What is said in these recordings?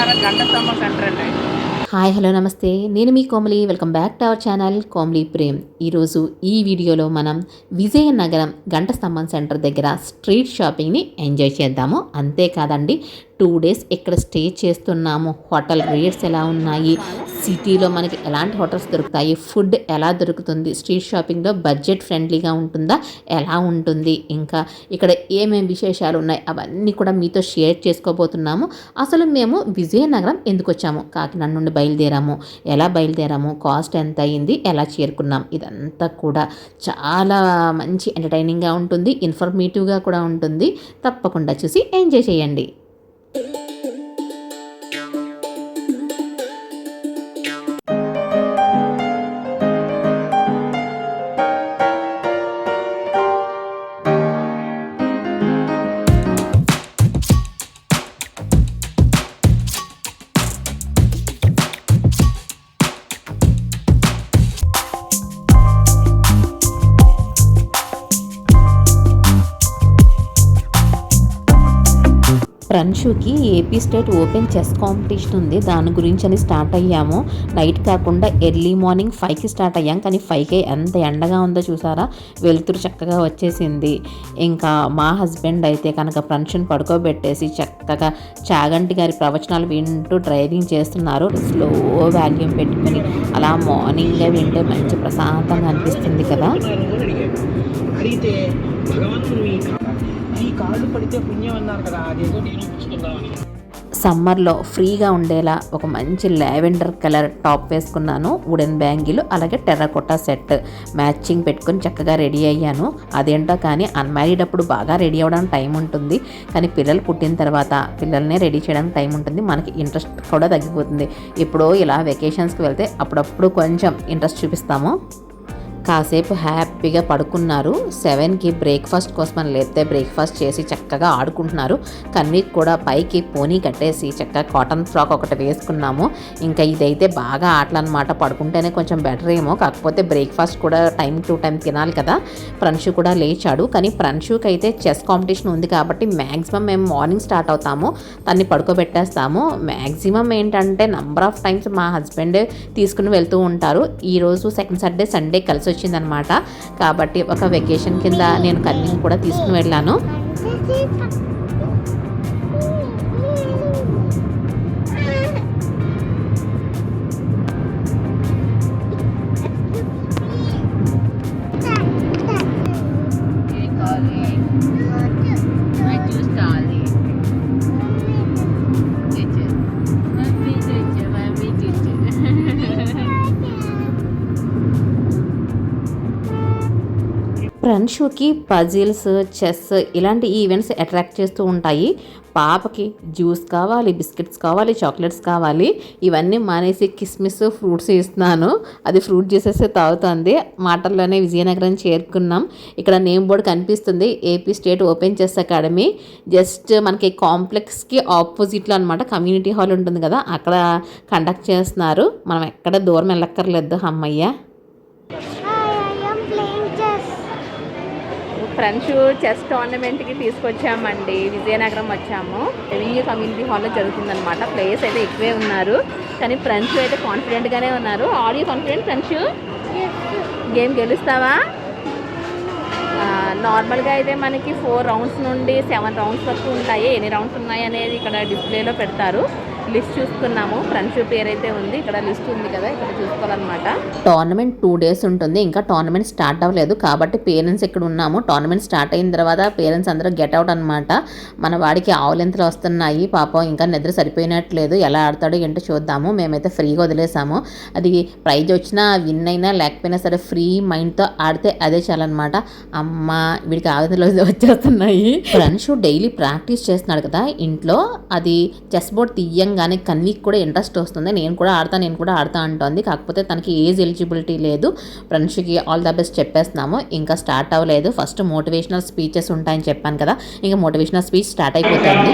విజయనగరం ఘంటస్తంభం సెంటర్ అండి. Hi hello నమస్తే, నేను మీ Komali. Welcome back to our channel Komali Prem. ఈరోజు ఈ వీడియోలో మనం విజయనగరం ఘంటస్తంభం సెంటర్ దగ్గర స్ట్రీట్ షాపింగ్ని ఎంజాయ్ చేద్దాము. అంతేకాదండి, 2 days ఇక్కడ స్టే చేస్తున్నాము. హోటల్ రేట్స్ ఎలా ఉన్నాయి, సిటీలో మనకి ఎలాంటి హోటల్స్ దొరుకుతాయి, ఫుడ్ ఎలా దొరుకుతుంది, స్ట్రీట్ షాపింగ్లో బడ్జెట్ ఫ్రెండ్లీగా ఉంటుందా, ఎలా ఉంటుంది, ఇంకా ఇక్కడ ఏమేమి విశేషాలు ఉన్నాయి అవన్నీ కూడా మీతో షేర్ చేసుకోబోతున్నాము. అసలు మేము విజయనగరం ఎందుకు వచ్చాము, కాకినాడ నుండి బయలుదేరాము, ఎలా బయలుదేరాము, కాస్ట్ ఎంత అయింది, ఎలా చేరుకున్నాం, ఇదంతా కూడా చాలా మంచి ఎంటర్టైనింగ్గా ఉంటుంది, ఇన్ఫర్మేటివ్గా కూడా ఉంటుంది. తప్పకుండా చూసి ఎంజాయ్ చేయండి. ప్రణ్షుకి AP state open chess competition ఉంది, దాని గురించి అని స్టార్ట్ అయ్యాము. నైట్ కాకుండా ఎర్లీ మార్నింగ్ 5కి స్టార్ట్ అయ్యాం. కానీ 5కే ఎంత ఎండగా ఉందో చూసారా, వెలుతురు చక్కగా వచ్చేసింది. ఇంకా మా హస్బెండ్ అయితే కనుక ప్రణ్షుని పడుకోబెట్టేసి చక్కగా చాగంటి గారి ప్రవచనాలు వింటూ డ్రైవింగ్ చేస్తున్నారు. స్లో వాల్యూమ్ పెట్టుకుని అలా మార్నింగ్గా వింటే మంచి ప్రశాంతంగా అనిపిస్తుంది కదా. కాళ్ళు పడితే పుణ్యం అన్నారు కదా, అదేదో నిరూపించుకుందామని సమ్మర్లో ఫ్రీగా ఉండేలా ఒక మంచి లావెండర్ కలర్ టాప్ వేసుకున్నాను, వుడెన్ బ్యాంగిల్, అలాగే టెర్రకోటా సెట్ మ్యాచింగ్ పెట్టుకొని చక్కగా రెడీ అయ్యాను. అదేంటో కానీ అన్మ్యారీడ్ అప్పుడు బాగా రెడీ అవ్వడానికి టైం ఉంటుంది, కానీ పిల్లలు పుట్టిన తర్వాత పిల్లల్నే రెడీ చేయడానికి టైం ఉంటుంది, మనకి ఇంట్రెస్ట్ కూడా తగ్గిపోతుంది. ఇప్పుడు ఇలా వెకేషన్స్కి వెళ్తే అప్పుడప్పుడు కొంచెం ఇంట్రెస్ట్ చూపిస్తాము. కాసేపు హ్యాపీగా పడుకున్నారు. 7కి బ్రేక్ఫాస్ట్ కోసం అని లేపితే బ్రేక్ఫాస్ట్ చేసి చక్కగా ఆడుకుంటున్నారు. కన్వీకి కూడా పైకి పోనీ కట్టేసి చక్కగా కాటన్ ఫ్రాక్ ఒకటి వేసుకున్నాము. ఇంకా ఇదైతే బాగా ఆటలు అనమాట, పడుకుంటేనే కొంచెం బెటర్ ఏమో, కాకపోతే బ్రేక్ఫాస్ట్ కూడా టైం టు టైం తినాలి కదా. ప్రణ్షు కూడా లేచాడు, కానీ ప్రణ్షుకి అయితే చెస్ కాంపిటీషన్ ఉంది కాబట్టి మ్యాక్సిమం మేము మార్నింగ్ స్టార్ట్ అవుతాము, తన్ని పడుకోబెట్టేస్తాము. మ్యాక్సిమం ఏంటంటే నంబర్ ఆఫ్ టైమ్స్ మా హస్బెండ్ తీసుకుని వెళ్తూ ఉంటారు. ఈరోజు సెకండ్ సాటర్డే సండే కలిసి వచ్చిందనమాట, కాబట్టి ఒక వెకేషన్ కింద నేను కన్నింగ్ కూడా తీసుకుని వెళ్ళాను. ప్రణ్షుకి పజిల్స్, చెస్ ఇలాంటి ఈవెంట్స్ అట్రాక్ట్ చేస్తూ ఉంటాయి. పాపకి జ్యూస్ కావాలి, బిస్కెట్స్ కావాలి, చాక్లెట్స్ కావాలి, ఇవన్నీ మానేసి కిస్మిస్ ఫ్రూట్స్ ఇస్తున్నాను. అది ఫ్రూట్ జ్యూసెస్ తాగుతుంది. మాటల్లోనే విజయనగరం చేరుకున్నాం. ఇక్కడ నేమ్ బోర్డు కనిపిస్తుంది, AP state open chess academy. Just మనకి కాంప్లెక్స్కి ఆపోజిట్లో అనమాట కమ్యూనిటీ హాల్ ఉంటుంది కదా, అక్కడ కండక్ట్ చేస్తున్నారు. మనం ఎక్కడ దూరం వెళ్ళక్కర్లేదు. అమ్మయ్య, ఫ్రెండ్స్ చెస్ టోర్నమెంట్కి తీసుకొచ్చామండి. విజయనగరం వచ్చాము. రెవెన్యూ కమ్యూనిటీ హాల్లో జరుగుతుందనమాట. ప్లేయర్స్ అయితే ఎక్కువే ఉన్నారు, కానీ ఫ్రెండ్స్ అయితే కాన్ఫిడెంట్గానే ఉన్నారు. Are you confident friends? Game గెలుస్తావా? నార్మల్గా అయితే మనకి 4 రౌండ్స్ నుండి 7 రౌండ్స్ వరకు ఉంటాయి. ఎన్ని రౌండ్స్ ఉన్నాయి అనేది ఇక్కడ డిస్ప్లేలో పెడతారు. లిస్ట్ చూసుకున్నాము. ఫ్రెండ్షిప్ పేరు అయితే ఉంది, ఇక్కడ లిస్ట్ ఉంది కదా, ఇక్కడ చూసుకోవాలన్నమాట. టోర్నమెంట్ 2 days ఉంటుంది, ఇంకా టోర్నమెంట్ స్టార్ట్ అవ్వలేదు కాబట్టి పేరెంట్స్ ఇక్కడ ఉన్నాము. టోర్నమెంట్ స్టార్ట్ అయిన తర్వాత పేరెంట్స్ అందరూ గెట్ అవుట్ అనమాట. మన వాడికి ఆవులెంతలు వస్తున్నాయి, పాపం ఇంకా నిద్ర సరిపోయినట్లేదు, ఎలా ఆడతాడో ఏంటో చూద్దాము. మేమైతే ఫ్రీగా వదిలేసాము. అది ప్రైజ్ వచ్చినా విన్ అయినా లేకపోయినా సరే ఫ్రీ మైండ్తో ఆడితే అదే చాలన్నమాట. అమ్మ వీడికి ఆవేదనలు వచ్చేస్తున్నాయి. ఫ్రెండ్స్ డైలీ ప్రాక్టీస్ చేస్తున్నాడు కదా ఇంట్లో, అది చెస్ బోర్డ్ తీయంగానే కన్వీకి కూడా ఇంట్రెస్ట్ వస్తుంది. నేను కూడా ఆడతా అంటోంది, కాకపోతే తనకి ఏజ్ ఎలిజిబిలిటీ లేదు. ఫ్రెండ్స్కి ఆల్ ద బెస్ట్ చెప్పేస్తున్నాము. ఇంకా స్టార్ట్ అవ్వలేదు. ఫస్ట్ మోటివేషనల్ స్పీచెస్ ఉంటాయని చెప్పాను కదా, ఇంకా మోటివేషనల్ స్పీచ్ స్టార్ట్ అయిపోతుంది.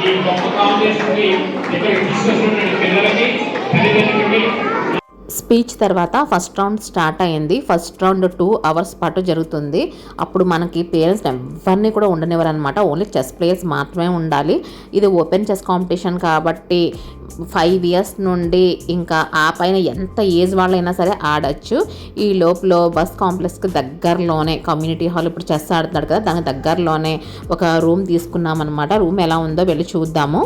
ఈ గొప్ప కాంపిటీషన్కి ఇక్కడ తీసుకొస్తున్న పిల్లలకి తల్లిదండ్రులకి స్పీచ్ తర్వాత ఫస్ట్ రౌండ్ స్టార్ట్ అయింది. ఫస్ట్ రౌండ్ 2 hours పాటు జరుగుతుంది. అప్పుడు మనకి పేరెంట్స్ ఎవరిని కూడా ఉండనివ్వరు అనమాట. ఓన్లీ చెస్ ప్లేయర్స్ మాత్రమే ఉండాలి. ఇది ఓపెన్ చెస్ కాంపిటీషన్ కాబట్టి 5 years నుండి ఇంకా ఆ పైన ఎంత ఏజ్ వాళ్ళైనా సరే ఆడచ్చు. ఈ లోపల బస్ కాంప్లెక్స్కి దగ్గరలోనే కమ్యూనిటీ హాల్, ఇప్పుడు చెస్ ఆడుతున్నాడు కదా, దానికి దగ్గరలోనే ఒక రూమ్ తీసుకున్నామన్నమాట. రూమ్ ఎలా ఉందో వెళ్ళి చూద్దాము.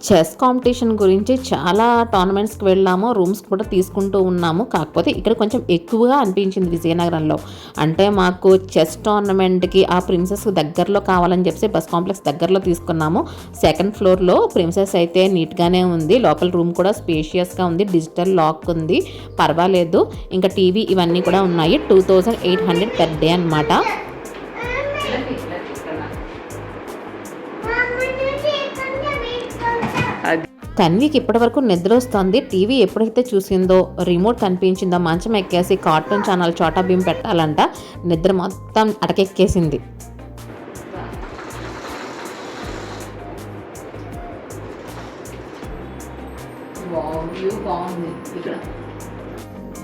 చెస్ కాంపిటీషన్ గురించి చాలా టోర్నమెంట్స్కి వెళ్ళాము, రూమ్స్ కూడా తీసుకుంటూ ఉన్నాము. కాకపోతే ఇక్కడ కొంచెం ఎక్కువగా అనిపించింది విజయనగరంలో. అంటే మాకు చెస్ టోర్నమెంట్కి ఆ ప్రిన్సెస్ దగ్గరలో కావాలని చెప్పి బస్ కాంప్లెక్స్ దగ్గరలో తీసుకున్నాము. 2nd floorలో ప్రిన్సెస్ అయితే నీట్గానే ఉంది. లోపల రూమ్ కూడా స్పేషియస్గా ఉంది. డిజిటల్ లాక్ ఉంది, పర్వాలేదు. ఇంకా టీవీ ఇవన్నీ కూడా ఉన్నాయి. 2800 per day అనమాట. కన్వికి ఇప్పటి వరకు నిద్ర వస్తుంది. టీవీ ఎప్పుడైతే చూసిందో, రిమోట్ కనిపించిందో మంచం ఎక్కేసి కార్టూన్ ఛానల్ చోటా భీమ్ పెట్టాలంట. నిద్ర మొత్తం అటకెక్కేసింది.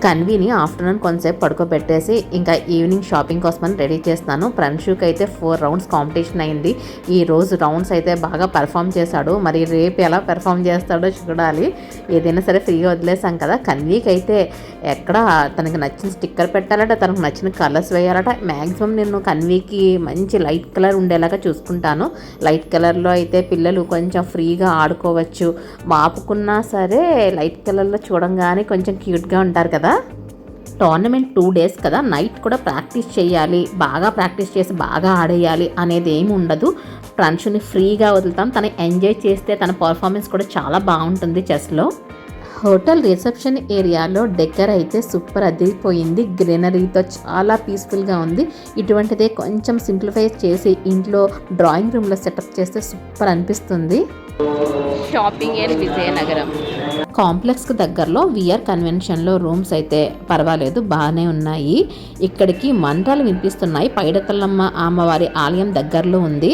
కన్వీని ఆఫ్టర్నూన్ కొంతసేపు పడుకోబెట్టేసి ఇంకా ఈవినింగ్ షాపింగ్ కోసమని రెడీ చేస్తున్నాను. ప్రణ్షుకి అయితే 4 rounds కాంపిటీషన్ అయింది. ఈ రోజు రౌండ్స్ అయితే బాగా పెర్ఫామ్ చేశాడు. మరి రేపు ఎలా పెర్ఫామ్ చేస్తాడో చూడాలి. ఏదైనా సరే ఫ్రీగా వదిలేసాం కదా. కన్వీకి అయితే ఎక్కడ తనకి నచ్చిన స్టిక్కర్ పెట్టాలట, తనకు నచ్చిన కలర్స్ వేయాలట. మ్యాక్సిమం నేను కన్వీకి మంచి లైట్ కలర్ ఉండేలాగా చూసుకుంటాను. లైట్ కలర్లో అయితే పిల్లలు కొంచెం ఫ్రీగా ఆడుకోవచ్చు. మాపుకున్నా సరే లైట్ కలర్లో చూడంగానే కొంచెం క్యూట్గా ఉంటారు కదా. టోర్నమెంట్ 2 days కదా, నైట్ కూడా ప్రాక్టీస్ చేయాలి. బాగా ప్రాక్టీస్ చేసి బాగా ఆడేయాలి అనేది ఏమి ఉండదు. ప్రణ్షుని ఫ్రీగా వదులుతాం. తను ఎంజాయ్ చేస్తే తన పర్ఫార్మెన్స్ కూడా చాలా బాగుంటుంది చెస్లో. హోటల్ రిసెప్షన్ ఏరియాలో డెకర్ అయితే సూపర్ అదిరిపోయింది. గ్రీనరీతో చాలా పీస్ఫుల్గా ఉంది. ఇటువంటిదే కొంచెం సింప్లిఫై చేసి ఇంట్లో డ్రాయింగ్ రూమ్లో సెటప్ చేస్తే సూపర్ అనిపిస్తుంది. షాపింగ్ ఇన్ విజయనగరం కాంప్లెక్స్కి దగ్గరలో విఆర్ కన్వెన్షన్లో రూమ్స్ అయితే పర్వాలేదు, బాగానే ఉన్నాయి. ఇక్కడికి మంత్రాలు వినిపిస్తున్నాయి. పైడతల్లమ్మ అమ్మవారి ఆలయం దగ్గరలో ఉంది.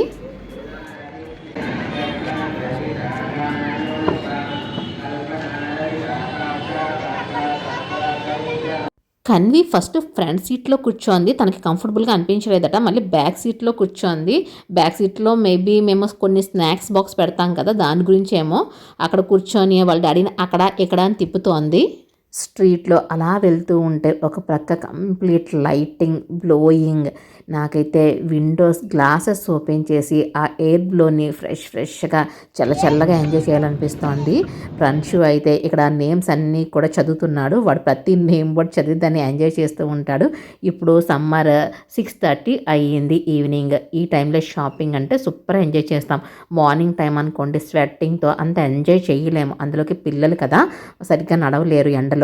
కన్వి ఫస్ట్ ఫ్రంట్ సీట్లో కూర్చోంది. తనకి కంఫర్టబుల్గా అనిపించలేదట. మళ్ళీ బ్యాక్ సీట్లో కూర్చోంది. బ్యాక్ సీట్లో మేబీ మేము కొన్ని స్నాక్స్ బాక్స్ పెడతాం కదా, దాని గురించి ఏమో అక్కడ కూర్చొని వాళ్ళ డాడీని అక్కడ ఇక్కడ అని తిప్పుతోంది. స్ట్రీట్లో అలా వెళ్తూ ఉంటే ఒక ప్రక్క కంప్లీట్ లైటింగ్, బ్లోయింగ్. నాకైతే విండోస్ గ్లాసెస్ ఓపెన్ చేసి ఆ ఎయిర్ బ్లోని ఫ్రెష్గా చల్లగా ఎంజాయ్ చేయాలనిపిస్తోంది. ప్రణ్షు అయితే ఇక్కడ నేమ్స్ అన్నీ కూడా చదువుతున్నాడు. వాడు ప్రతి నేమ్ బోర్డ్ చదివి దాన్ని ఎంజాయ్ చేస్తూ ఉంటాడు. ఇప్పుడు సమ్మర్ 6:30 అయ్యింది ఈవినింగ్. ఈ టైంలో షాపింగ్ అంటే సూపర్ ఎంజాయ్ చేస్తాం. మార్నింగ్ టైం అనుకోండి, స్వెట్టింగ్తో అంత ఎంజాయ్ చేయలేము. అందులోకి పిల్లలు కదా, సరిగ్గా నడవలేరు ఎండలో.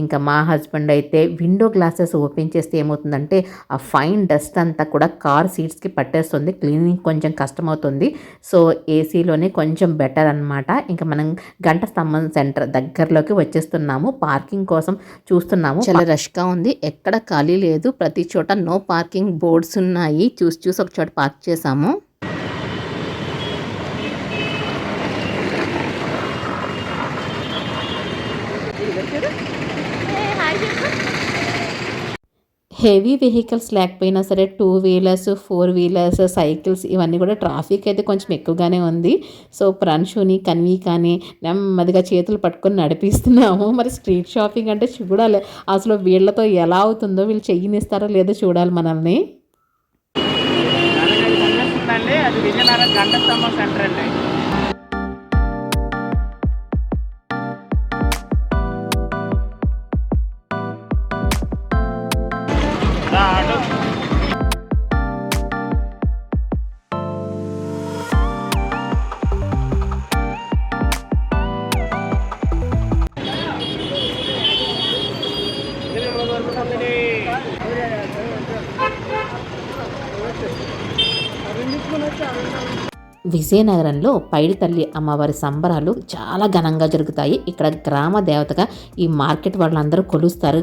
ఇంకా మా హస్బెండ్ అయితే విండో గ్లాసెస్ ఓపెన్ చేస్తే ఏమవుతుందంటే ఆ ఫైన్ డస్ట్ అంతా కూడా కార్ సీట్స్కి పట్టేస్తుంది. క్లీనింగ్ కొంచెం కష్టమవుతుంది. సో ఏసీలోనే కొంచెం బెటర్ అనమాట. ఇంకా మనం గంట స్తంభం సెంటర్ దగ్గరలోకి వచ్చేస్తున్నాము. పార్కింగ్ కోసం చూస్తున్నాము. చాలా రష్గా ఉంది, ఎక్కడ ఖాళీ లేదు. ప్రతి చోట నో పార్కింగ్ బోర్డ్స్ ఉన్నాయి. చూసి ఒక చోట పార్క్ చేసాము. హెవీ వెహికల్స్ లేకపోయినా సరే 2 wheelers, 4 wheelers, సైకిల్స్ ఇవన్నీ కూడా ట్రాఫిక్ అయితే కొంచెం ఎక్కువగానే ఉంది. సో ప్రణ్షుని, కన్వి కానీ నెమ్మదిగా చేతులు పట్టుకొని నడిపిస్తున్నాము. మరి స్ట్రీట్ షాపింగ్ అంటే చూడాలి అసలు వీళ్ళతో ఎలా అవుతుందో, వీళ్ళు చెయ్యినిస్తారో లేదో చూడాలి మనల్ని. అది విజయనగరం గంట స్తంభం సెంటర్ అండి. విజయనగరంలో పైడితల్లి అమ్మవారి సంబరాలు చాలా ఘనంగా జరుగుతాయి. ఇక్కడ గ్రామ దేవతగా ఈ మార్కెట్ వాళ్ళందరూ కొలుస్తారు.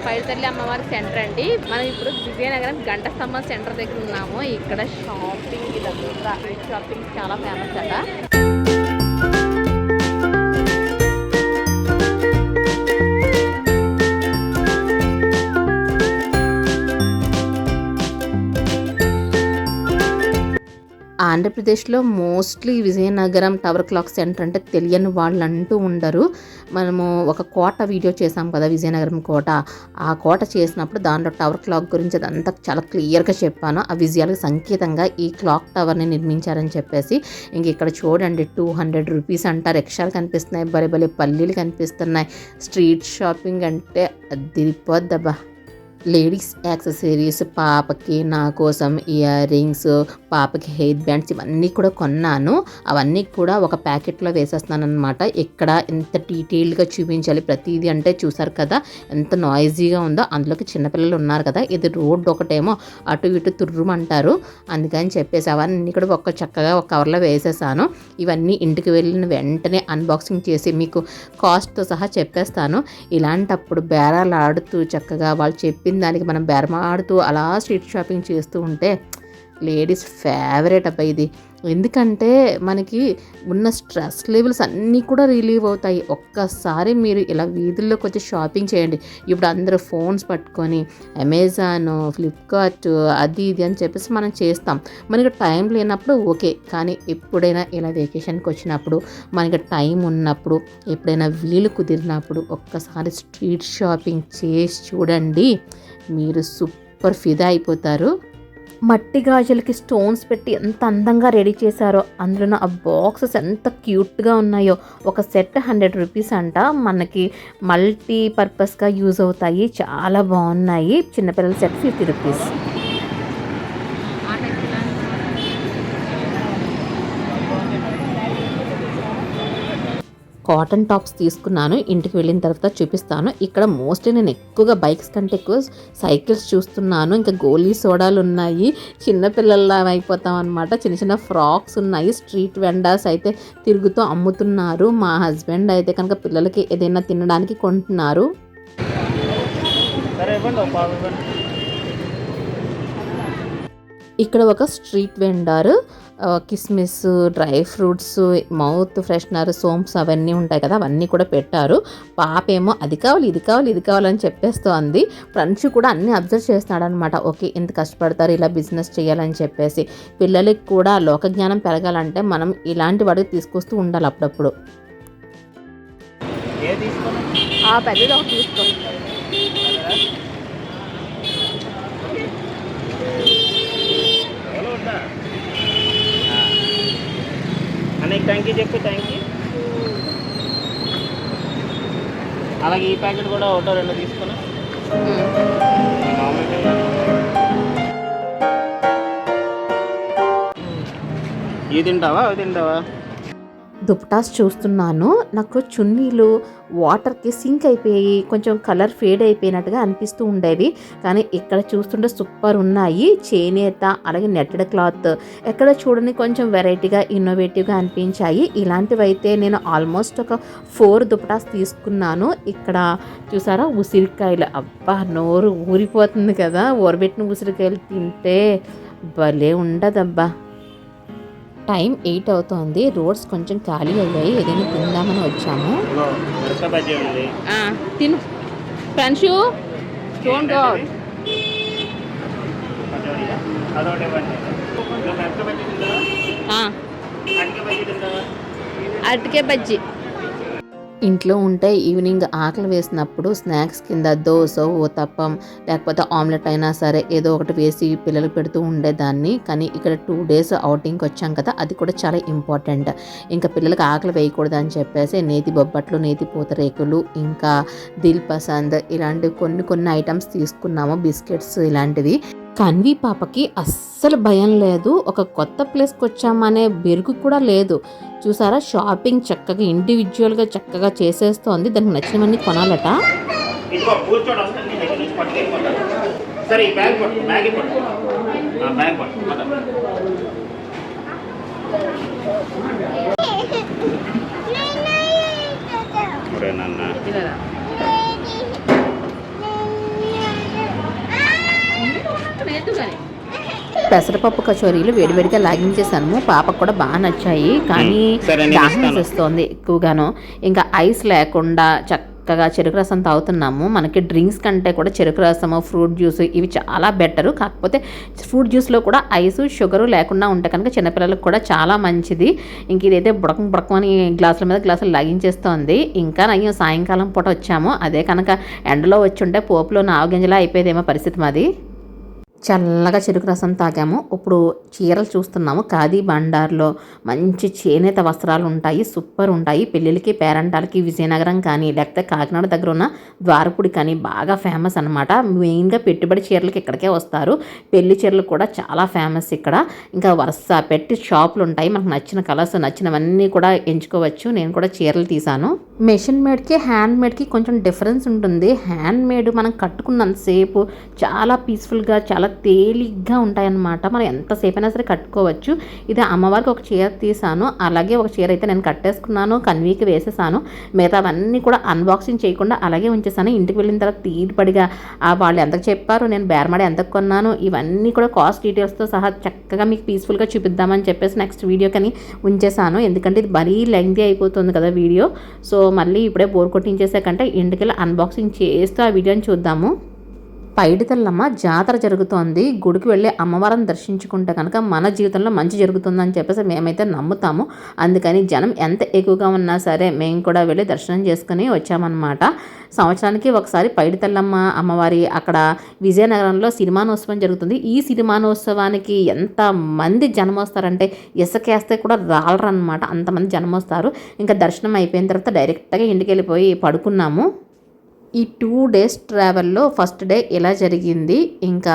పైడితల్లి అమ్మవారి సెంటర్ అండి. మనం ఇప్పుడు విజయనగరం గంట స్తంభం సెంటర్ దగ్గర ఉన్నాము. ఇక్కడ షాపింగ్ ఇదంతా షాపింగ్ చాలా ఫేమస్ అట. ఆంధ్రప్రదేశ్లో mostly Vizianagaram tower clock centre అంటే తెలియని వాళ్ళు అంటూ ఉండరు. మనము ఒక కోట వీడియో చేసాం కదా, విజయనగరం కోట. ఆ కోట చేసినప్పుడు దాంట్లో టవర్ క్లాక్ గురించి అదంతా చాలా క్లియర్గా చెప్పాను. ఆ విజయాలకు సంకేతంగా ఈ క్లాక్ టవర్ని నిర్మించారని చెప్పేసి. ఇంక ఇక్కడ చూడండి 200 రూపీస్ అంట. రిక్షాలు కనిపిస్తున్నాయి, భలే భలే పల్లీలు కనిపిస్తున్నాయి. స్ట్రీట్ షాపింగ్ అంటే అదిరిపోద్దబ్బా. లేడీస్ యాక్సెసరీస్, పాపకి నా కోసం ఇయర్ రింగ్స్, పాపకి హెయిర్ బ్యాండ్స్ ఇవన్నీ కూడా కొన్నాను. అవన్నీ కూడా ఒక ప్యాకెట్లో వేసేస్తున్నాను అనమాట. ఇక్కడ ఎంత డీటెయిల్డ్గా చూపించాలి ప్రతిదీ అంటే చూసారు కదా ఎంత నాయిజీగా ఉందో. అందులోకి చిన్నపిల్లలు ఉన్నారు కదా, ఇది రోడ్డు ఒకటేమో అటు ఇటు తుర్రుమంటారు. అందుకని చెప్పేసి అవన్నీ కూడా చక్కగా ఒక కవర్లో వేసేసాను. ఇవన్నీ ఇంటికి వెళ్ళిన వెంటనే అన్బాక్సింగ్ చేసి మీకు కాస్ట్తో సహా చెప్పేస్తాను. ఇలాంటప్పుడు బేరాలు ఆడుతూ చక్కగా వాళ్ళు చెప్పింది దానికి మనం బేరమాడుతూ అలా స్ట్రీట్ షాపింగ్ చేస్తూ ఉంటే లేడీస్ ఫేవరెట్ అబ్బా ఇది. ఎందుకంటే మనకి ఉన్న స్ట్రెస్ లెవెల్స్ అన్నీ కూడా రిలీవ్ అవుతాయి. ఒక్కసారి మీరు ఇలా వీధుల్లోకి వచ్చి షాపింగ్ చేయండి. ఇప్పుడు అందరూ ఫోన్స్ పట్టుకొని అమెజాన్, ఫ్లిప్కార్ట్ అది ఇది అని చెప్పేసి మనం చేస్తాం. మనకి టైం లేనప్పుడు ఓకే, కానీ ఎప్పుడైనా ఇలా వెకేషన్కి వచ్చినప్పుడు మనకి టైం ఉన్నప్పుడు ఎప్పుడైనా వీలు కుదిరినప్పుడు ఒక్కసారి స్ట్రీట్ షాపింగ్ చేసి చూడండి, మీరు సూపర్ ఫిదా అయిపోతారు. మట్టి గాజులకి స్టోన్స్ పెట్టి ఎంత అందంగా రెడీ చేశారో, అందులో ఆ బాక్సెస్ ఎంత క్యూట్గా ఉన్నాయో. ఒక సెట్ 100 రూపీస్ అంట. మనకి మల్టీ పర్పస్గా యూజ్ అవుతాయి, చాలా బాగున్నాయి. చిన్నపిల్లల సెట్ 50 రూపీస్. కాటన్ టాప్స్ తీసుకున్నాను. ఇంటికి వెళ్ళిన తర్వాత చూపిస్తాను. ఇక్కడ మోస్ట్లీ నేను ఎక్కువగా బైక్స్ కంటే ఎక్కువ సైకిల్స్ చూస్తున్నాను. ఇంకా గోలీ సోడాలు ఉన్నాయి. చిన్నపిల్లల్లా అయిపోతాం అనమాట. చిన్న చిన్న ఫ్రాక్స్ ఉన్నాయి. స్ట్రీట్ వెండర్స్ అయితే తిరుగుతూ అమ్ముతున్నారు. మా హస్బెండ్ అయితే కనుక పిల్లలకి ఏదైనా తినడానికి కొంటున్నారు. ఇక్కడ ఒక స్ట్రీట్ వెండర్ కిస్మిస్, డ్రై ఫ్రూట్స్, మౌత్ ఫ్రెషనర్, సోంప్స్ అవన్నీ ఉంటాయి కదా, అవన్నీ కూడా పెట్టారు. పాప ఏమో అది కావాలి ఇది కావాలి ఇది కావాలని చెప్పేస్తోంది. ఫ్రెండ్స్ కూడా అన్నీ అబ్జర్వ్ చేస్తున్నాడు అనమాట. ఓకే, ఎంత కష్టపడతారు ఇలా బిజినెస్ చేయాలని చెప్పేసి. పిల్లలకి కూడా లోక జ్ఞానం పెరగాలంటే మనం ఇలాంటి వాటికి తీసుకొస్తూ ఉండాలి అప్పుడప్పుడు. పెద్దది ఒకటి తీసుకో. థ్యాంక్ యూ చెప్పు. Thank you. అలాగే ఈ ప్యాకెట్ కూడా ఒకటో రెండో తీసుకున్నా. ఇది తింటావా అవి తింటావా? దుపటాస్ చూస్తున్నాను. నాకు చున్నీలు వాటర్కి సింక్ అయిపోయి కొంచెం కలర్ ఫేడ్ అయిపోయినట్టుగా అనిపిస్తూ ఉండేవి. కానీ ఇక్కడ చూస్తుంటే సూపర్ ఉన్నాయి. చేనేత అలాగే నెట్టెడ్ క్లాత్ ఎక్కడ చూడని కొంచెం వెరైటీగా ఇన్నోవేటివ్గా అనిపించాయి. ఇలాంటివి అయితే నేను ఆల్మోస్ట్ ఒక 4 దుపటాస్ తీసుకున్నాను. ఇక్కడ చూసారా ఉసిరికాయలు, అబ్బా నోరు ఊరిపోతుంది కదా. ఊరబెట్టిన ఉసిరికాయలు తింటే భలే ఉండదబ్బా. టైం 8 అవుతోంది. రోడ్స్ కొంచెం ఖాళీ అయ్యాయి. ఏదైనా తిందామని వచ్చాము. తిను ఫ్రెండ్స్, డోంట్ గో అవుట్. అరటికాయ బజ్జీ. ఇంట్లో ఉంటే ఈవినింగ్ ఆకలి వేసినప్పుడు స్నాక్స్ కింద దోశ, ఊతప్పం లేకపోతే ఆమ్లెట్ అయినా సరే ఏదో ఒకటి వేసి పిల్లలకు పెడుతూ ఉండేదాన్ని. కానీ ఇక్కడ 2 days అవుటింగ్కి వచ్చాం కదా, అది కూడా చాలా ఇంపార్టెంట్. ఇంకా పిల్లలకి ఆకలి వేయకూడదు అని చెప్పేసి నేతి బొబ్బట్లు, నేతి పూతరేకులు, ఇంకా దిల్ పసంద్ ఇలాంటివి కొన్ని ఐటమ్స్ తీసుకున్నాము. బిస్కెట్స్ ఇలాంటివి. కన్వి పాపకి అస్సలు భయం లేదు. ఒక కొత్త ప్లేస్కి వచ్చామనే బెరుగు కూడా లేదు. చూసారా, షాపింగ్ చక్కగా ఇండివిజువల్గా చక్కగా చేసేస్తోంది. దానికి నచ్చినవన్నీ కొనాలట. పెసరపప్పు కచోరీలు వేడివేడిగా లాగించేసాను. పాపకు కూడా బాగా నచ్చాయి. కానీ దాహం వేస్తోంది ఎక్కువగాను. ఇంకా ఐస్ లేకుండా చక్కగా చెరుకు రసం తాగుతున్నాము. మనకి డ్రింక్స్ కంటే కూడా చెరుకు రసము, ఫ్రూట్ జ్యూస్ ఇవి చాలా బెటరు. కాకపోతే ఫ్రూట్ జ్యూస్లో కూడా ఐసు, షుగరు లేకుండా ఉంటే కనుక చిన్నపిల్లలకు కూడా చాలా మంచిది. ఇంక ఇదైతే బుడకమని గ్లాసుల మీద గ్లాసులు లాగించేస్తోంది. ఇంకా నయ్యం సాయంకాలం పూట వచ్చాము. అదే కనుక ఎండలో వచ్చి ఉంటే పోపులో నావగింజలా అయిపోయేదేమో పరిస్థితి మాది. చల్లగా చెరుకు రసం తాగాము. ఇప్పుడు చీరలు చూస్తున్నాము. ఖాదీ బండార్లో మంచి చేనేత వస్త్రాలు ఉంటాయి, సూపర్ ఉంటాయి. పెళ్ళిళ్ళకి, పేరంటాలకి విజయనగరం కానీ లేకపోతే కాకినాడ దగ్గర ఉన్న ద్వారపుడి కానీ బాగా ఫేమస్ అనమాట. మెయిన్గా పెట్టుబడి చీరలకి ఇక్కడికే వస్తారు. పెళ్లి చీరలు కూడా చాలా ఫేమస్ ఇక్కడ. ఇంకా వరుస పెట్టి షాపులు ఉంటాయి. మనకు నచ్చిన కలర్స్ నచ్చినవన్నీ కూడా ఎంచుకోవచ్చు. నేను కూడా చీరలు తీసాను. మెషిన్ మేడ్కి హ్యాండ్ మేడ్కి కొంచెం డిఫరెన్స్ ఉంటుంది. హ్యాండ్ మేడ్ మనం కట్టుకున్నంతసేపు చాలా పీస్ఫుల్గా చాలా తేలిగ్గా ఉంటాయన్నమాట. మనం ఎంతసేపు అయినా సరే కట్టుకోవచ్చు. ఇది అమ్మవారికి ఒక చీర తీసాను. అలాగే ఒక చీర అయితే నేను కట్టేసుకున్నాను, కన్వీకి వేసేసాను. మిగతావన్నీ కూడా అన్బాక్సింగ్ చేయకుండా అలాగే ఉంచేసాను. ఇంటికి వెళ్ళిన తర్వాత తీరిపడిగా వాళ్ళు ఎంతకు చెప్పారు, నేను బేరమాడి ఎంతకు కొన్నాను, ఇవన్నీ కూడా కాస్ట్ డీటెయిల్స్తో సహా చక్కగా మీకు పీస్ఫుల్గా చూపిద్దామని చెప్పేసి నెక్స్ట్ వీడియో కానీ ఉంచేసాను. ఎందుకంటే ఇది మరీ లెంగ్తీ అయిపోతుంది కదా వీడియో. సో మళ్ళీ ఇప్పుడే బోర్ కొట్టించేసే కంటే ఇంటికి వెళ్ళి అన్బాక్సింగ్ చేస్తూ ఆ వీడియోని చూద్దాము. పైడితల్లమ్మ జాతర జరుగుతోంది. గుడికి వెళ్ళి అమ్మవారిని దర్శించుకుంటే కనుక మన జీవితంలో మంచి జరుగుతుందని చెప్పేసి మేమైతే నమ్ముతాము. అందుకని జనం ఎంత ఎక్కువగా ఉన్నా సరే మేము కూడా వెళ్ళి దర్శనం చేసుకుని వచ్చామన్నమాట. సంవత్సరానికి ఒకసారి పైడితల్లమ్మ అమ్మవారి అక్కడ విజయనగరంలో సిరిమానోత్సవం జరుగుతుంది. ఈ సిరిమానోత్సవానికి ఎంత మంది జనం వస్తారంటే ఇసుకేస్తే కూడా రాలరనమాట, అంతమంది జనం వస్తారు. ఇంకా దర్శనం అయిపోయిన తర్వాత డైరెక్ట్గా ఇంటికి వెళ్ళిపోయి పడుకున్నాము. ఈ 2 days ట్రావెల్లో ఫస్ట్ డే ఇలా జరిగింది. ఇంకా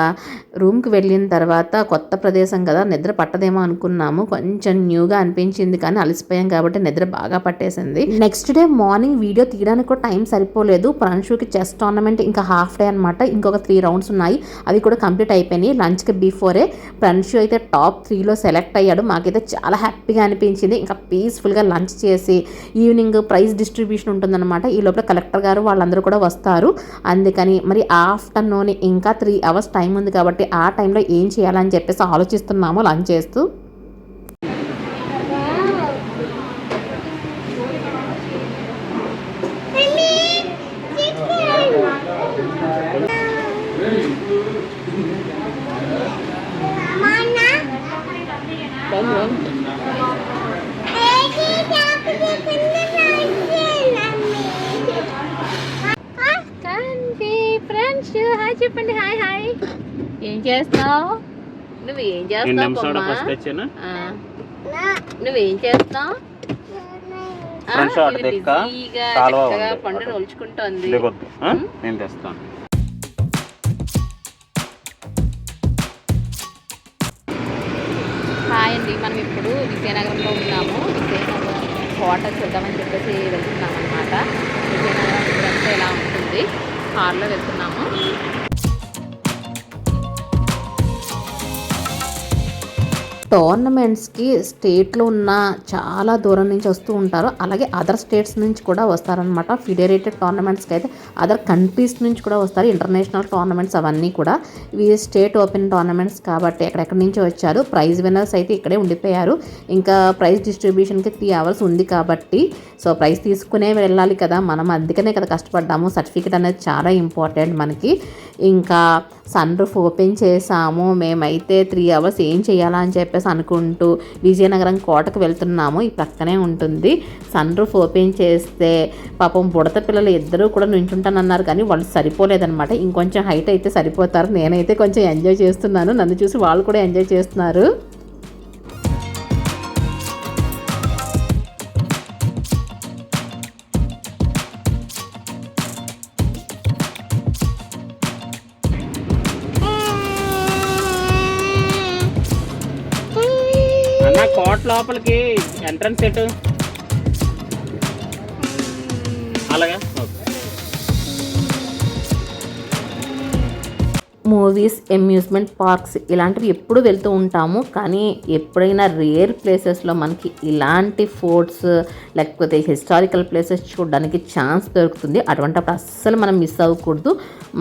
రూమ్కి వెళ్ళిన తర్వాత కొత్త ప్రదేశం కదా, నిద్ర పట్టదేమో అనుకున్నాము. కొంచెం న్యూగా అనిపించింది కానీ అలసిపోయాం కాబట్టి నిద్ర బాగా పట్టేసింది. నెక్స్ట్ డే మార్నింగ్ వీడియో తీయడానికి కూడా టైం సరిపోలేదు. ప్రాన్షుకి చెస్ టోర్నమెంట్ ఇంకా హాఫ్ డే అనమాట. ఇంకొక 3 rounds ఉన్నాయి, అవి కూడా కంప్లీట్ అయిపోయినాయి. లంచ్కి బిఫోరే ప్రాన్షు అయితే టాప్ 3లో సెలెక్ట్ అయ్యాడు. మాకైతే చాలా హ్యాపీగా అనిపించింది. ఇంకా పీస్ఫుల్గా లంచ్ చేసి ఈవినింగ్ ప్రైజ్ డిస్ట్రిబ్యూషన్ ఉంటుందన్నమాట. ఈ లోపల కలెక్టర్ గారు వాళ్ళందరూ కూడా వస్తారు. అందుకని మరి ఆఫ్టర్నూన్ ఇంకా 3 hours టైం ఉంది కాబట్టి ఆ టైంలో ఏం చేయాలని చెప్పేసి ఆలోచిస్తున్నాము లంచ్ చేస్తూ. హాయ్ చెప్పండి. Hi hi. ఏం చేస్తావు నువ్వు? ఏం చేస్తావు? నువ్వేం చేస్తావు? పండుగ ఒలుచుకుంటోంది. నేను తెస్తాను. హాయ్ అండి, మనం ఇప్పుడు విజయనగరంలో ఉన్నాము. విజయనగరం కోట చూద్దామని చెప్పేసి వెళ్తున్నాం అనమాట. విజయనగరం ఇప్పుడంతా ఎలా ఉంటుంది, కార్లో వెళ్తున్నాము. టోర్నమెంట్స్కి స్టేట్లో ఉన్న చాలా దూరం నుంచి వస్తూ ఉంటారు. అలాగే అదర్ స్టేట్స్ నుంచి కూడా వస్తారనమాట. ఫెడరేటెడ్ టోర్నమెంట్స్కి అయితే అదర్ కంట్రీస్ నుంచి కూడా వస్తారు. ఇంటర్నేషనల్ టోర్నమెంట్స్ అవన్నీ కూడా. ఇవి స్టేట్ ఓపెన్ టోర్నమెంట్స్ కాబట్టి ఎక్కడెక్కడి నుంచి వచ్చారు. ప్రైజ్ విన్నర్స్ అయితే ఇక్కడే ఉండిపోయారు. ఇంకా ప్రైజ్ డిస్ట్రిబ్యూషన్కి 3 hours ఉంది కాబట్టి సో ప్రైజ్ తీసుకునే వెళ్ళాలి కదా మనం, అందుకనే కదా కష్టపడ్డాము. సర్టిఫికెట్ అనేది చాలా ఇంపార్టెంట్ మనకి. ఇంకా సన్ రూఫ్ ఓపెన్ చేసాము. మేమైతే 3 hours ఏం చేయాలా అని చెప్పేసి అనుకుంటూ విజయనగరం కోటకు వెళ్తున్నాము. ఈ ప్రక్కనే ఉంటుంది. సన్ రూఫ్ ఓపెన్ చేస్తే పాపం బుడత పిల్లలు ఇద్దరూ కూడా నుంచుంటానన్నారు కానీ వాళ్ళు సరిపోలేదనమాట. ఇంకొంచెం హైట్ అయితే సరిపోతారు. నేనైతే కొంచెం ఎంజాయ్ చేస్తున్నాను, నన్ను చూసి వాళ్ళు కూడా ఎంజాయ్ చేస్తున్నారు. కోట లోపలికి ఎంట్రన్స్ ఎటు అలాగా. మూవీస్, అమ్యూజ్మెంట్ పార్క్స్ ఇలాంటివి ఎప్పుడు వెళ్తూ ఉంటాము. కానీ ఎప్పుడైనా రేర్ ప్లేసెస్లో మనకి ఇలాంటి ఫోర్ట్స్ లేకపోతే హిస్టారికల్ ప్లేసెస్ చూడడానికి ఛాన్స్ దొరుకుతుంది. అటువంటిప్పుడు అస్సలు మనం మిస్ అవ్వకూడదు.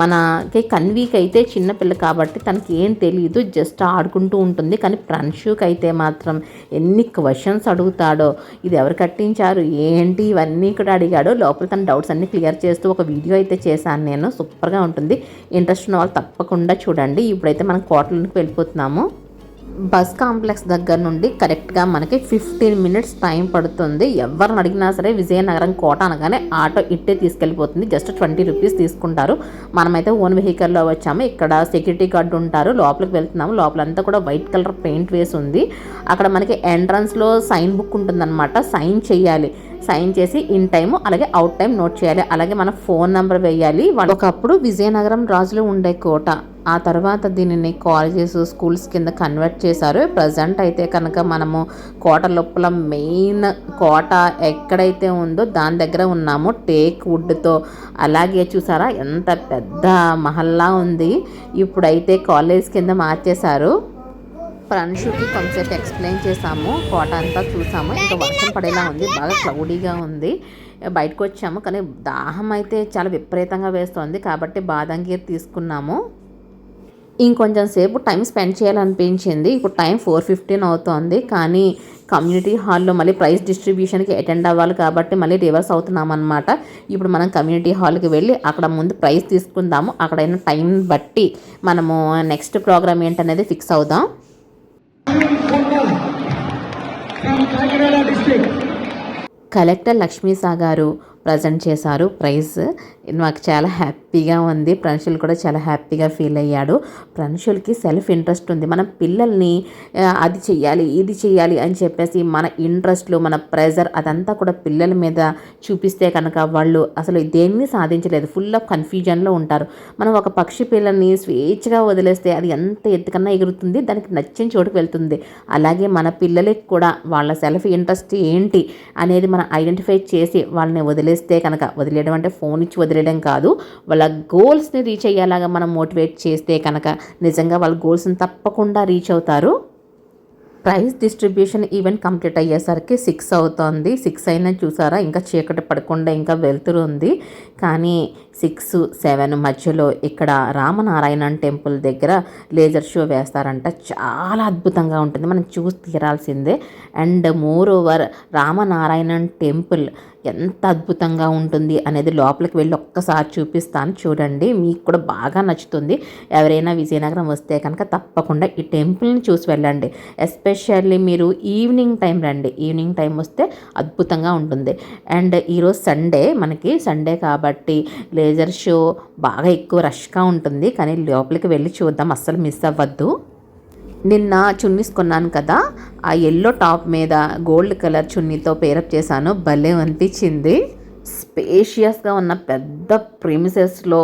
మనకి కన్వీకి అయితే చిన్నపిల్ల కాబట్టి తనకి ఏం తెలియదు, జస్ట్ ఆడుకుంటూ ఉంటుంది. కానీ ప్రణ్షుకి అయితే మాత్రం ఎన్ని క్వశ్చన్స్ అడుగుతాడో, ఇది ఎవరు కట్టించారు ఏంటి ఇవన్నీ కూడా అడిగాడు. లోపల తన డౌట్స్ అన్నీ క్లియర్ చేస్తూ ఒక వీడియో అయితే చేశాను నేను. సూపర్గా ఉంటుంది. ఇంట్రెస్ట్ ఉన్న వాళ్ళు తప్పకుండా చూడండి. ఇప్పుడైతే మనం కోటలోకి వెళ్ళిపోతున్నాము. బస్ కాంప్లెక్స్ దగ్గర నుండి కరెక్ట్గా మనకి 15 మినిట్స్ టైం పడుతుంది. ఎవరిని అడిగినా సరే విజయనగరం కోట అనగానే ఆటో ఇట్టే తీసుకెళ్ళిపోతుంది. జస్ట్ 20 రూపీస్ తీసుకుంటారు. మనమైతే ఓన్ వెహికల్లో వచ్చాము. ఇక్కడ సెక్యూరిటీ గార్డు ఉంటారు. లోపలికి వెళ్తున్నాము. లోపలంతా కూడా వైట్ కలర్ పెయింట్ వేసి ఉంది. అక్కడ మనకి ఎంట్రన్స్లో సైన్ బుక్ ఉంటుందన్నమాట. సైన్ చేయాలి. సైన్ చేసి ఇన్ టైము అలాగే అవుట్ టైం నోట్ చేయాలి. అలాగే మన ఫోన్ నెంబర్ వేయాలి. ఒకప్పుడు విజయనగరం రాజులు ఉండే కోట, ఆ తర్వాత దీనిని కాలేజెస్, స్కూల్స్ కింద కన్వర్ట్ చేశారు. ప్రజెంట్ అయితే కనుక మనము కోట లోపల మెయిన్ కోట ఎక్కడైతే ఉందో దాని దగ్గర ఉన్నాము. టేక్ వుడ్తో అలాగే చూసారా ఎంత పెద్ద మహల్లా ఉంది. ఇప్పుడైతే కాలేజ్ కింద మార్చేశారు. ప్రణ్షుకి కొంచెంసేపు ఎక్స్ప్లెయిన్ చేసాము. కోట అంతా చూసాము. ఇంకా వర్షం పడేలా ఉంది. బాగా క్లౌడీగా ఉంది. బయటకు వచ్చాము. కానీ దాహం అయితే చాలా విపరీతంగా వేస్తుంది కాబట్టి బాదంగీర్ తీసుకున్నాము. ఇంకొంచెం సేపు టైం స్పెండ్ చేయాలనిపించింది. ఇప్పుడు టైం 4:15 అవుతోంది. కానీ కమ్యూనిటీ హాల్లో మళ్ళీ ప్రైజ్ డిస్ట్రిబ్యూషన్కి అటెండ్ అవ్వాలి కాబట్టి మళ్ళీ రివర్స్ అవుతున్నాం అనమాట. ఇప్పుడు మనం కమ్యూనిటీ హాల్కి వెళ్ళి అక్కడ ముందు ప్రైజ్ తీసుకుందాము. అక్కడైనా టైం బట్టి మనము నెక్స్ట్ ప్రోగ్రామ్ ఏంటనేది ఫిక్స్ అవుదాం. కలెక్టర్ లక్ష్మీసా గారు ప్రజెంట్ చేశారు ప్రైజ్. నాకు చాలా హ్యాపీగా ఉంది. ప్రణ్షుల్ కూడా చాలా హ్యాపీగా ఫీల్ అయ్యాడు. ప్రణ్షుల్కి సెల్ఫ్ ఇంట్రెస్ట్ ఉంది. మనం పిల్లల్ని అది చెయ్యాలి ఇది చెయ్యాలి అని చెప్పేసి మన ఇంట్రెస్ట్లు, మన ప్రెజర్ అదంతా కూడా పిల్లల మీద చూపిస్తే కనుక వాళ్ళు అసలు దేన్ని సాధించలేదు. ఫుల్ ఆఫ్ కన్ఫ్యూజన్లో ఉంటారు. మనం ఒక పక్షి పిల్లల్ని స్వేచ్ఛగా వదిలేస్తే అది ఎంత ఎత్తుకన్నా ఎగురుతుంది, దానికి నచ్చిన చోటుకు వెళ్తుంది. అలాగే మన పిల్లలకి కూడా వాళ్ళ సెల్ఫ్ ఇంట్రెస్ట్ ఏంటి అనేది మనం ఐడెంటిఫై చేసి వాళ్ళని వదిలేస్తే కనుక, వదిలేయడం అంటే ఫోన్ ఇచ్చి వదిలేయడం కాదు, వాళ్ళ గోల్స్ని రీచ్ అయ్యేలాగా మనం మోటివేట్ చేస్తే కనుక నిజంగా వాళ్ళ గోల్స్ని తప్పకుండా రీచ్ అవుతారు. ప్రైజ్ డిస్ట్రిబ్యూషన్ ఈవెంట్ కంప్లీట్ అయ్యేసరికి 6 అవుతోంది. 6 అయినా చూసారా ఇంకా చీకటి పడకుండా ఇంకా వెలుతురు ఉంది. కానీ 6, 7 మధ్యలో ఇక్కడ రామనారాయణ టెంపుల్ దగ్గర లేజర్ షో వేస్తారంట. చాలా అద్భుతంగా ఉంటుంది. మనం చూసి తీరాల్సిందే. And more over Ramanarayana temple ఎంత అద్భుతంగా ఉంటుంది అనేది లోపలికి వెళ్ళి ఒక్కసారి చూపిస్తాను, చూడండి. మీకు కూడా బాగా నచ్చుతుంది. ఎవరైనా విజయనగరం వస్తే కనుక తప్పకుండా ఈ టెంపుల్ని చూసి వెళ్ళండి. ఎస్పెషల్లీ మీరు ఈవినింగ్ టైం రండి. ఈవినింగ్ టైం వస్తే అద్భుతంగా ఉంటుంది. అండ్ ఈరోజు మనకి సండే కాబట్టి లేజర్ షో బాగా ఎక్కువ రష్గా ఉంటుంది. కానీ లోపలికి వెళ్ళి చూద్దాం, అస్సలు మిస్ అవ్వద్దు. నిన్న చున్నీస్ కొన్నాను కదా, ఆ ఎల్లో టాప్ మీద గోల్డ్ కలర్ చున్నీతో పేరప్ చేశాను. భలే అనిపించింది. స్పేషియస్గా ఉన్న పెద్ద ప్రిమిసెస్లో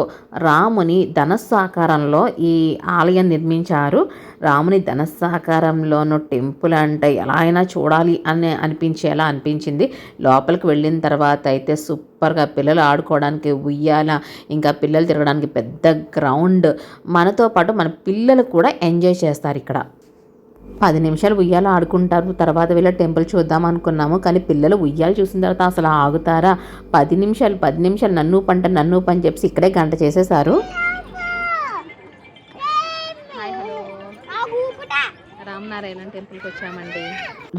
రాముని ధనస్సు ఆకారంలో ఈ ఆలయం నిర్మించారు. రాముని ధనస్సు ఆకారంలోనూ టెంపుల్ అంటే ఎలా అయినా చూడాలి అని అనిపించేలా అనిపించింది. లోపలికి వెళ్ళిన తర్వాత అయితే సూపర్గా పిల్లలు ఆడుకోవడానికి ఉయ్యాల, ఇంకా పిల్లలు తిరగడానికి పెద్ద గ్రౌండ్, మనతో పాటు మన పిల్లలు కూడా ఎంజాయ్ చేస్తారు. ఇక్కడ 10 నిమిషాలు ఉయ్యాల ఆడుకుంటారు. తర్వాత వెళ్ళి టెంపుల్ చూద్దాం అనుకున్నాము. కానీ పిల్లలు ఉయ్యాలు చూసిన తర్వాత అసలు ఆగుతారా? 10 నిమిషాలు నన్ను పని చెప్పి ఇక్కడే గంట చేసేసారు. రామనారాయణ టెంపుల్కి వచ్చామండి.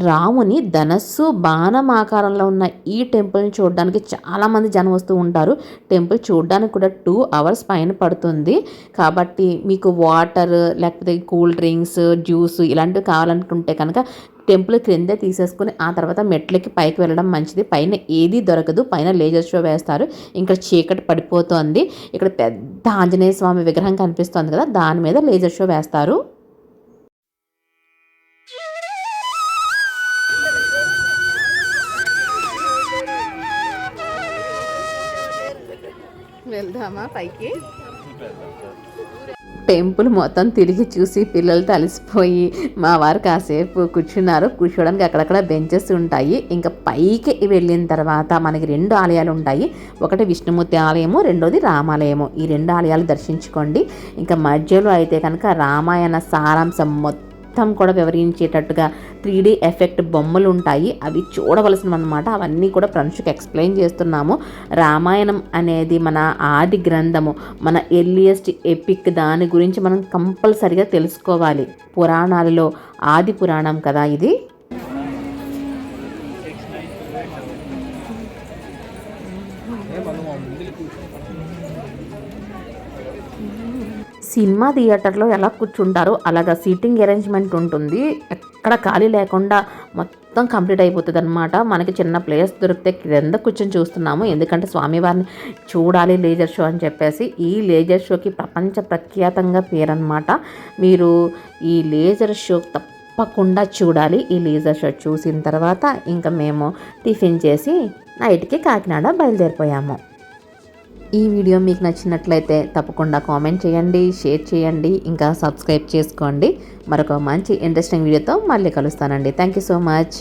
రాముని ధనస్సు బాణం ఆకారంలో ఉన్న ఈ టెంపుల్ని చూడడానికి చాలామంది జనం వస్తూ ఉంటారు. టెంపుల్ చూడడానికి కూడా 2 అవర్స్ పైన పడుతుంది. కాబట్టి మీకు వాటర్ లేకపోతే కూల్ డ్రింక్స్, జ్యూస్ ఇలాంటివి కావాలనుకుంటే కనుక టెంపుల్ క్రిందే తీసేసుకుని ఆ తర్వాత మెట్లకి పైకి వెళ్ళడం మంచిది. పైన ఏది దొరకదు. పైన లేజర్ షో వేస్తారు. ఇంకా చీకటి పడిపోతుంది. ఇక్కడ పెద్ద ఆంజనేయ స్వామి విగ్రహం కనిపిస్తుంది కదా, దాని మీద లేజర్ షో వేస్తారు. వెళ్దామా పైకి? టెంపుల్ మొత్తం తిరిగి చూసి పిల్లలతో అలసిపోయి మా వారు కాసేపు కూర్చున్నారు. కూర్చోడానికి అక్కడక్కడ బెంచెస్ ఉంటాయి. ఇంకా పైకి వెళ్ళిన తర్వాత మనకి 2 ఆలయాలు ఉంటాయి. ఒకటి విష్ణుమూర్తి ఆలయము, రెండోది రామాలయము. ఈ 2 ఆలయాలు దర్శించుకోండి. ఇంకా మధ్యలో అయితే కనుక రామాయణ సారాంశం మొత్తం కూడా వివరించేటట్టుగా 3D ఎఫెక్ట్ బొమ్మలు ఉంటాయి. అవి చూడవలసినవి అన్నమాట. అవన్నీ కూడా ఫ్రెండ్స్కి ఎక్స్ప్లెయిన్ చేస్తున్నాము. రామాయణం అనేది మన ఆది గ్రంథము, మన ఎర్లియస్ట్ ఎపిక్. దాని గురించి మనం కంపల్సరిగా తెలుసుకోవాలి. పురాణాలలో ఆది పురాణం కదా ఇది. సినిమా థియేటర్లో ఎలా కూర్చుంటారో అలాగా సీటింగ్ అరేంజ్మెంట్ ఉంటుంది. ఎక్కడ ఖాళీ లేకుండా మొత్తం కంప్లీట్ అయిపోతుంది అనమాట. మనకి చిన్న ప్లేస్ దొరికితే కింద కూర్చొని చూస్తున్నాము. ఎందుకంటే స్వామివారిని చూడాలి లేజర్ షో అని చెప్పేసి. ఈ లేజర్ షోకి ప్రపంచ ప్రఖ్యాతంగా పేరనమాట. మీరు ఈ లేజర్ షో తప్పకుండా చూడాలి. ఈ లేజర్ షో చూసిన తర్వాత ఇంకా మేము టిఫిన్ చేసి నైట్కి కాకినాడ బయలుదేరిపోయాము. ఈ వీడియో మీకు నచ్చినట్లయితే తప్పకుండా కామెంట్ చేయండి, షేర్ చేయండి, ఇంకా సబ్స్క్రైబ్ చేసుకోండి. మరొక మంచి ఇంట్రెస్టింగ్ వీడియోతో మళ్ళీ కలుస్తానండి. Thank you so much.